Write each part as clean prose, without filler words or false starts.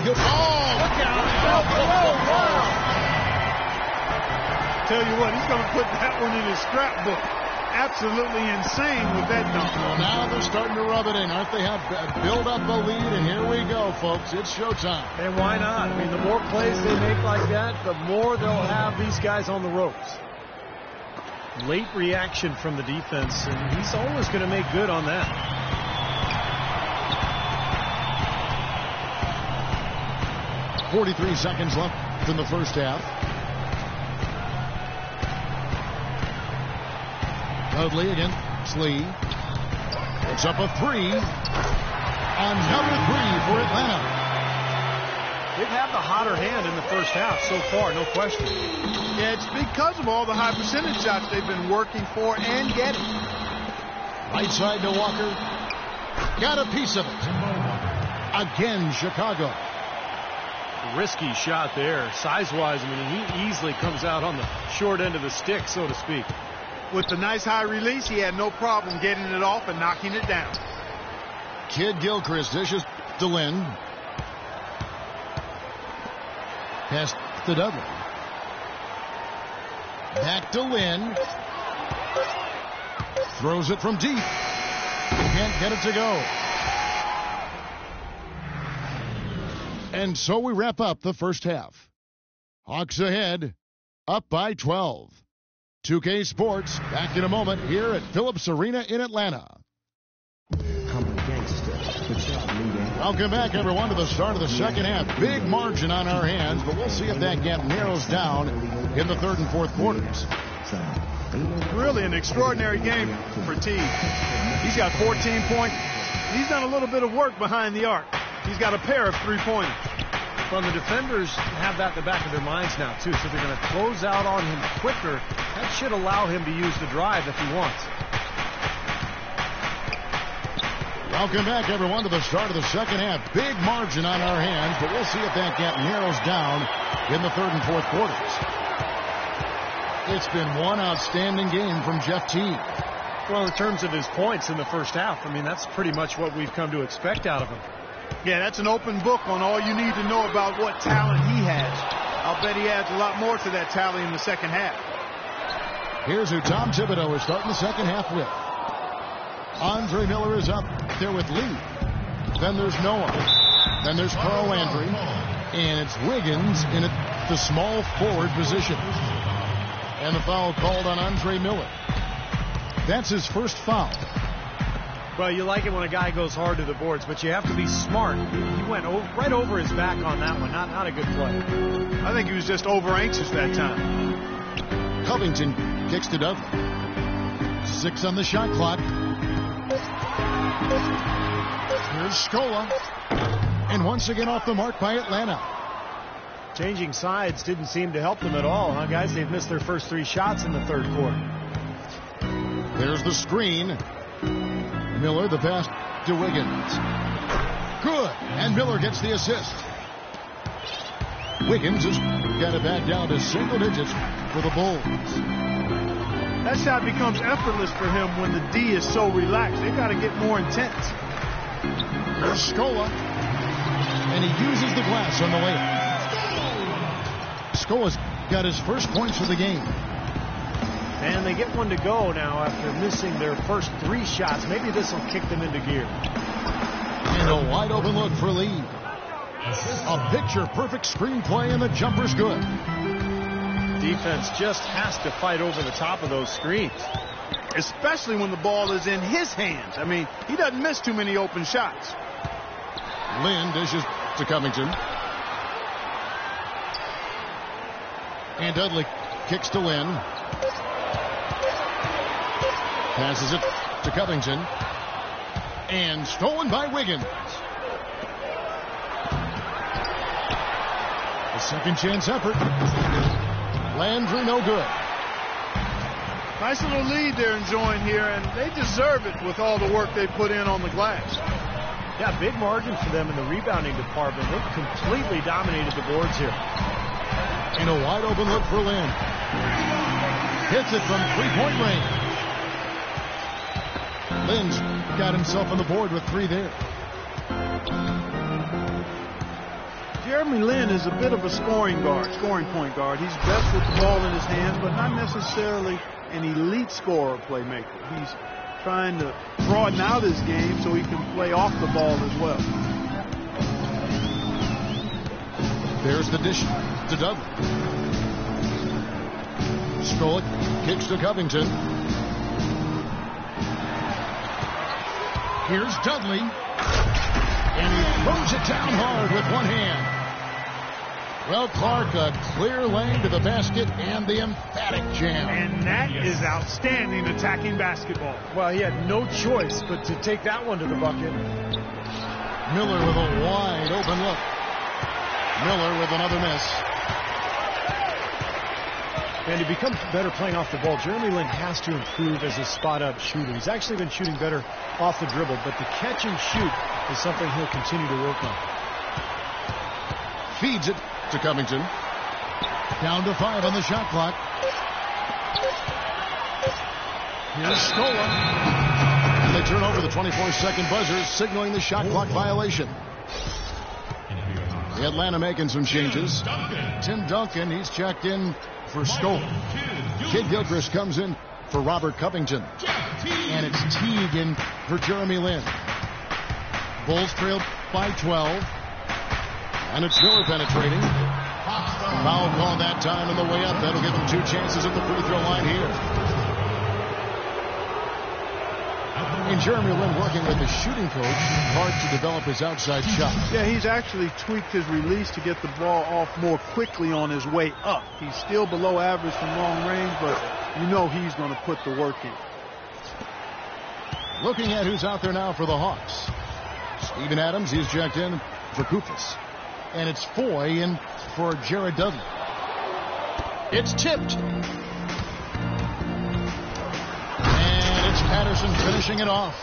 good. Oh, look out. Tell you what, he's going to put that one in his scrapbook. Absolutely insane with that dunk. Well, now they're starting to rub it in, aren't they? Have build up a lead, and here we go, folks. It's showtime. And why not? I mean, the more plays they make like that, the more they'll have these guys on the ropes. Late reaction from the defense, and he's always going to make good on that. .43 seconds left in the first half. Dudley against Lee. Puts up a three. Another three for Atlanta. They've had the hotter hand in the first half so far, no question. Yeah, it's because of all the high percentage shots they've been working for and getting. Right side to Walker. Got a piece of it. Again, Chicago. Risky shot there. Size-wise, I mean, he easily comes out on the short end of the stick, so to speak. With the nice high release, he had no problem getting it off and knocking it down. Kid Gilchrist dishes to Lynn. Pass to Dudley. Back to Lynn. Throws it from deep. Can't get it to go. And so we wrap up the first half. Hawks ahead, up by 12. 2K Sports, back in a moment here at Phillips Arena in Atlanta. Welcome back, everyone, to the start of the second half. Big margin on our hands, but we'll see if that gap narrows down in the third and fourth quarters. Really an extraordinary game for Teague. He's got 14 points. He's done a little bit of work behind the arc. He's got a pair of three-pointers. Well, the defenders have that in the back of their minds now, too, so they're going to close out on him quicker. That should allow him to use the drive if he wants. Welcome back, everyone, to the start of the second half. Big margin on our hands, but we'll see if that gap narrows down in the third and fourth quarters. It's been one outstanding game from Jeff Teague. Well, in terms of his points in the first half, I mean, that's pretty much what we've come to expect out of him. Yeah, that's an open book on all you need to know about what talent he has. I'll bet he adds a lot more to that tally in the second half. Here's who Tom Thibodeau is starting the second half with. Andre Miller is up there with Lee. Then there's Noah. Then there's Carl Landry. And it's Wiggins in the small forward position. And the foul called on Andre Miller. That's his first foul. Well, you like it when a guy goes hard to the boards, but you have to be smart. He went right over his back on that one. Not a good play. I think he was just over anxious that time. Covington kicks to Dudley. 6 on the shot clock. Here's Scola. And once again off the mark by Atlanta. Changing sides didn't seem to help them at all, huh, guys? They've missed their first 3 shots in the third quarter. There's the screen. Miller, the pass to Wiggins. Good. And Miller gets the assist. Wiggins has got it back down to single digits for the Bulls. That shot becomes effortless for him when the D is so relaxed. They've got to get more intense. Here's Scola. And he uses the glass on the layup. Scola's got his first points of the game. And they get one to go now after missing their first 3 shots. Maybe this will kick them into gear. And a wide open look for Lee. A picture-perfect screenplay, and the jumper's good. Defense just has to fight over the top of those screens. Especially when the ball is in his hands. I mean, he doesn't miss too many open shots. Lynn dishes to Covington. And Dudley kicks to Lynn. Passes it to Covington. And stolen by Wiggins. A second chance effort. Landry no good. Nice little lead they're enjoying here, and they deserve it with all the work they put in on the glass. Yeah, big margin for them in the rebounding department. They've completely dominated the boards here. And a wide open look for Lynn. Hits it from three-point range. Lynn's got himself on the board with 3 there. Jeremy Lin is a bit of a scoring point guard. He's best with the ball in his hands, but not necessarily an elite scorer playmaker. He's trying to broaden out his game so he can play off the ball as well. There's the dish to Dudley. Skolnick kicks to Covington. Here's Dudley. And he throws it down hard with one hand. Well, Clark, a clear lane to the basket and the emphatic jam. And that is outstanding attacking basketball. Well, he had no choice but to take that one to the bucket. Miller with a wide open look. Miller with another miss. And to become better playing off the ball, Jeremy Lin has to improve as a spot-up shooter. He's actually been shooting better off the dribble, but the catch and shoot is something he'll continue to work on. Feeds it to Covington. Down to 5 on the shot clock. Here's Scola. And they turn over the 24-second buzzer, signaling the shot clock violation. The Atlanta making some changes. Tim Duncan, he's checked in for Scola. Kid Gilchrist comes in for Robert Covington. And it's Teague in for Jeremy Lin. Bulls trail by 12. And it's Miller penetrating. Foul call that time on the way up. That'll give him 2 chances at the free throw line here. And Jeremy Lin working with the shooting coach hard to develop his outside shot. Yeah, he's actually tweaked his release to get the ball off more quickly on his way up. He's still below average from long range, but you know he's going to put the work in. Looking at who's out there now for the Hawks. Steven Adams, he's checked in for Koufos. And it's Foy in for Jared Dudley. It's tipped. And it's Patterson finishing it off.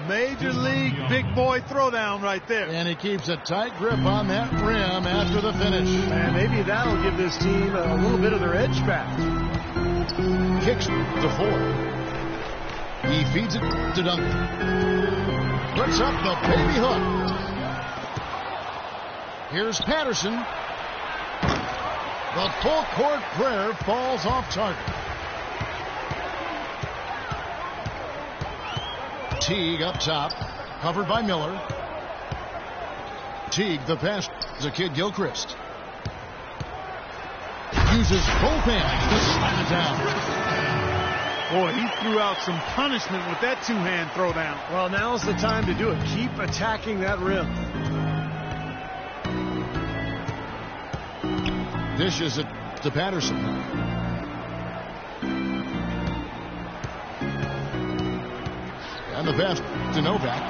Major league big boy throwdown right there. And he keeps a tight grip on that rim after the finish. And maybe that'll give this team a little bit of their edge back. Kicks to Foy. He feeds it to Duncan. Puts up the baby hook. Here's Patterson. The full court prayer falls off target. Teague up top, covered by Miller. Teague, the pass to Kid Gilchrist. Uses both hands to slam it down. Boy, he threw out some punishment with that two-hand throwdown. Well, now's the time to do it. Keep attacking that rim. Dishes it to Patterson. And the pass to Novak.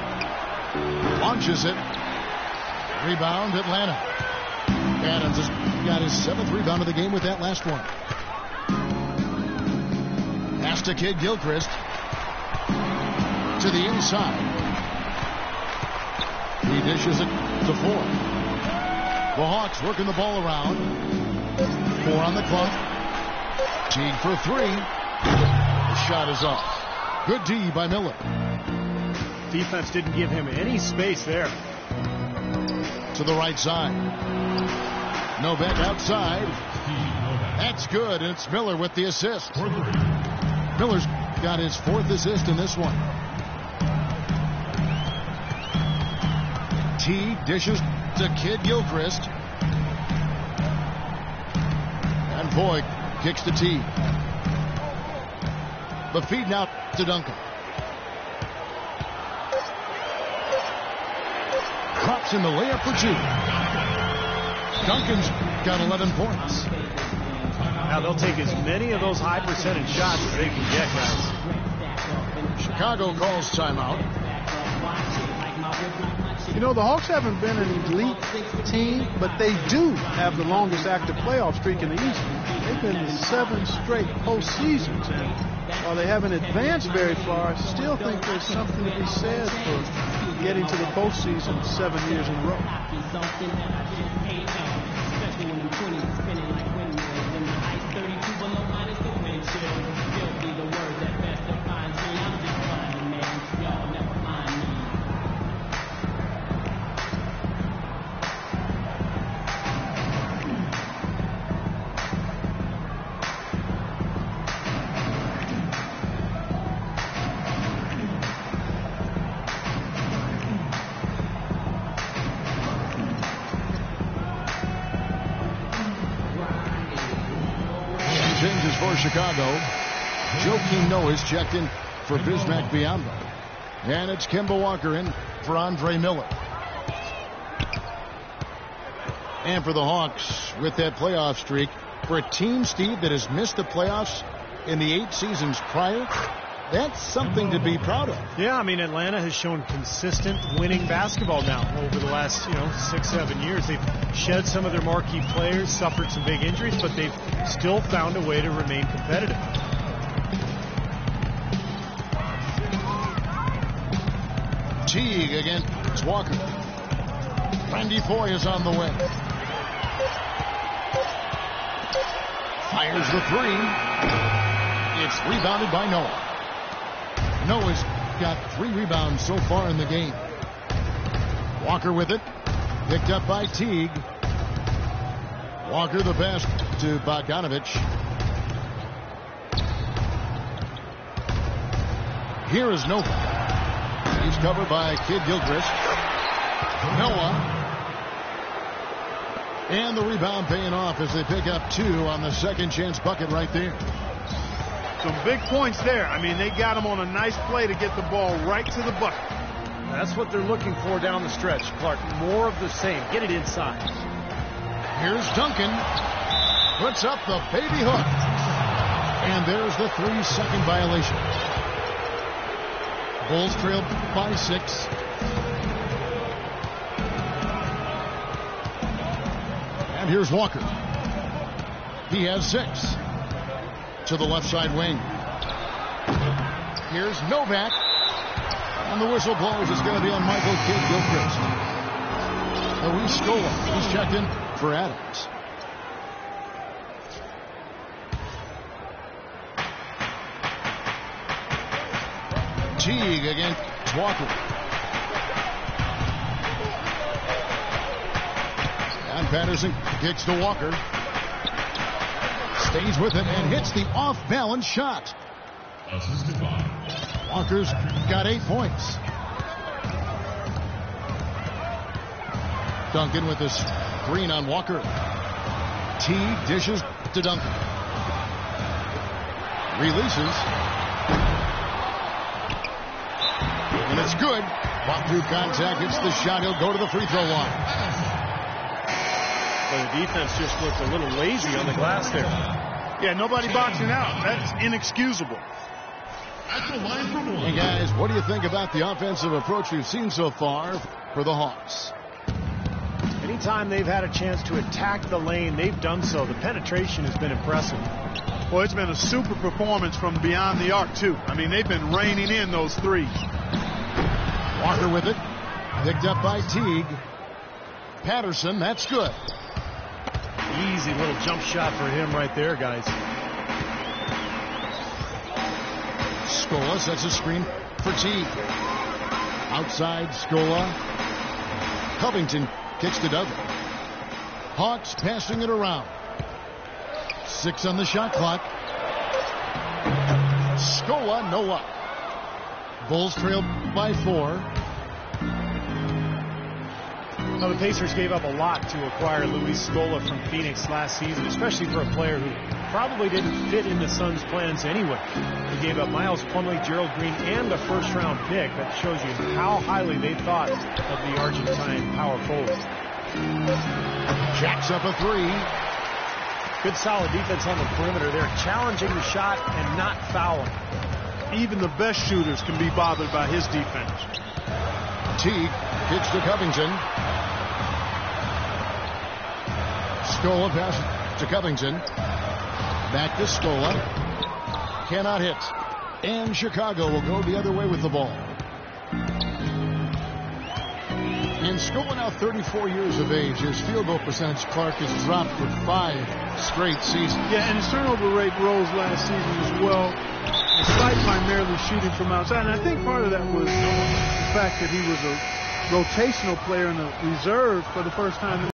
Launches it. Rebound, Atlanta. Adams has got his 7th rebound of the game with that last one. Pass to Kid Gilchrist. To the inside. He dishes it to Foy. The Hawks working the ball around. 4 on the clock. Teague for 3. The shot is off. Good D by Miller. Defense didn't give him any space there. To the right side. Novak outside. That's good, and it's Miller with the assist. Miller's got his 4th assist in this one. Teague dishes to Kid Gilchrist. And Foy kicks to Teague. The feed now to Duncan. Drops in the layup for 2. Duncan's got 11 points. Now they'll take as many of those high percentage shots as they can get, guys. Chicago calls timeout. You know, the Hawks haven't been an elite team, but they do have the longest active playoff streak in the East. They've been in 7 straight postseasons, and while they haven't advanced very far, I still think there's something to be said for getting to the postseason 7 years in a row. changes for Chicago. Joakim Noah's checked in for Bismack Biyombo. And it's Kemba Walker in for Andre Miller. And for the Hawks, with that playoff streak, for a team, Steve, that has missed the playoffs in the 8 seasons prior, that's something to be proud of. Yeah, I mean, Atlanta has shown consistent winning basketball now over the last, 6-7 years. They've shed some of their marquee players, suffered some big injuries, but they've still found a way to remain competitive. Teague against Walker. Randy Foye is on the way. Fires the 3. It's rebounded by Noah. Noah's got 3 rebounds so far in the game. Walker with it. Picked up by Teague. Walker the pass to Bogdanovich. Here is Noah. He's covered by Kid Gilchrist. Noah. And the rebound paying off as they pick up 2 on the second chance bucket right there. Some big points there. I mean, they got him on a nice play to get the ball right to the bucket. That's what they're looking for down the stretch, Clark. More of the same. Get it inside. Here's Duncan. Puts up the baby hook. And there's the 3-second violation. Bulls trail by 6. And here's Walker. He has 6. To the left side wing. Here's Novak. And the whistle blows. It's going to be on Michael Kidd Gilchrist. Luis Scola. He's checked in for Adams. Teague against Walker. And Patterson kicks to Walker. Stays with it and hits the off-balance shot. Walker's got 8 points. Duncan with this screen on Walker. Teague dishes to Duncan. Releases. And it's good. Walk through contact, hits the shot. He'll go to the free throw line. But the defense just looked a little lazy on the glass there. Yeah, nobody boxing out. That's inexcusable. Hey, guys, what do you think about the offensive approach we've seen so far for the Hawks? Anytime they've had a chance to attack the lane, they've done so. The penetration has been impressive. Well, it's been a super performance from beyond the arc, too. I mean, they've been raining in those threes. Walker with it. Picked up by Teague. Patterson, that's good. Easy little jump shot for him right there, guys. Scola sets a screen for Teague. Outside, Scola. Covington kicks to Dudley. Hawks passing it around. 6 on the shot clock. Scola, no luck. Bulls trail by 4. Now, the Pacers gave up a lot to acquire Luis Scola from Phoenix last season, especially for a player who probably didn't fit in the Suns' plans anyway. They gave up Miles Plumlee, Gerald Green, and a first-round pick. That shows you how highly they thought of the Argentine power forward. Jacks up a 3. Good solid defense on the perimeter. They're challenging the shot and not fouling. Even the best shooters can be bothered by his defense. Teague kicks to Covington. Scola passes to Covington. Back to Scola. Cannot hit. And Chicago will go the other way with the ball. And Scola, now 34 years of age. His field goal percentage, Clark, has dropped for 5 straight seasons. Yeah, and his turnover rate rose last season as well, despite primarily shooting from outside. And I think part of that was the fact that he was a rotational player in the reserve for the first time